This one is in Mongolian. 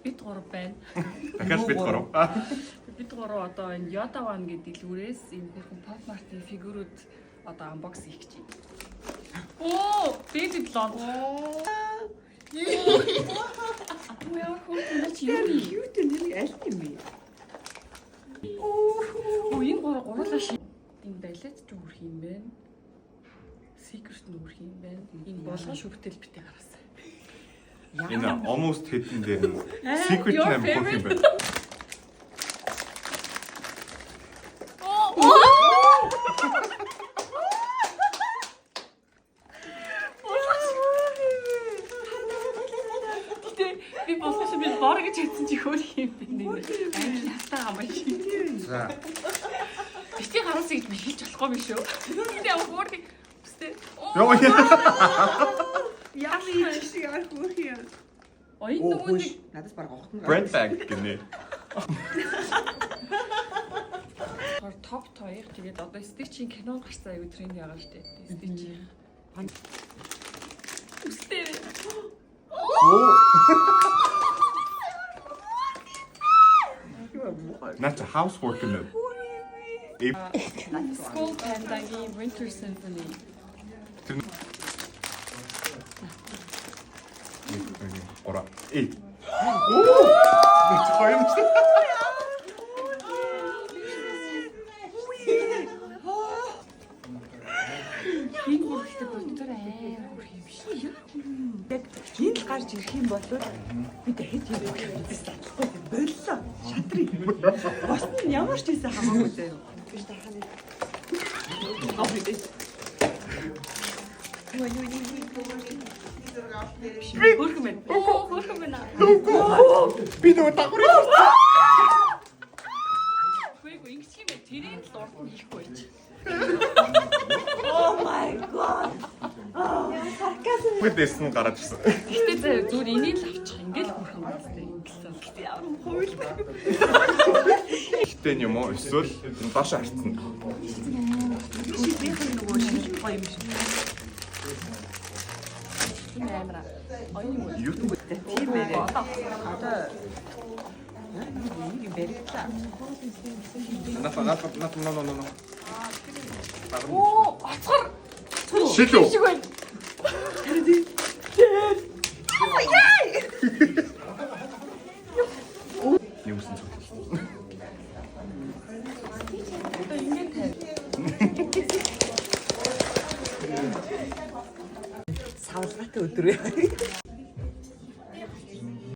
бид гурав байна. Дахиад бид гурав. Бид гурав одоо энэ Yoda One гэдэг дэлгүүрээс энэ хөрхөн Pop Mart-ийн фигурууд одоо unbox хийх гэж байна. Оо, baby blonde. Яа, хөөе чи юу нэр аль юм бэ? Оо, энэ гурлаа ши. Энэ байлаач ч хөрх юм байна. Secret нь хөрх юм байна. Энэ болгон шүгтэл битээ гаргасан. Энэ almost hidden дээр нь secret name хөх юм байна. Би болгош би бор гэж хэлсэн чи хөөх юм бэ? Англи хастаа хамаа шиг. За. Бити хараасыг би хэлж болохгүй биш үү? Би авах үгүй. Үстэй. Яа чи шиг арах хөөх юм. Ой нөгөө нэг Надаас баг огтон. Brand bag гинэ. топ тоёг тэгээд одоо Stitch-ийн кино гарсан аюу тренд ягаа штэ. Stitch. Үстэй. That's a housework in it. School Pandaгийн Winter Symphony. Ора. Met gooi Энэ хүртэл бүтээр амар хөрх юм биш. Яг энэ л гарч ирэх юм бол би дахиж юм хэлсэн таахгүй боллоо. Шатрыг. Бос нь ямар ч хийсэн хамаагүй заяа. Би таханы. Хөрх юм. Оо, хөрх юм байна. би нөгөө дагвар. Хөөе, ингэж юм бэ? Тэрийн л урд нь хийхгүй ч. Oh my god. Бүтэс нь гараад ирсэн. Гэтэ зүгээр энийг л авчих ингээл хөрх юм байна. Ингэсэн. Гэтэ ямар хууль. Гэтэн юм уу? Эсвэл доош харцсан. Шийдэх нөгөө шилэн гоё юм шиг. Энэ амира. Оюун үү? YouTube Тийм ээ. Одоо нэг бэрхтээ. No. Оо, ацгар. Шилүү. Шиг байна. Юусэн зүйл. Одоо ингэж тавь. Савлгаатай өдөр.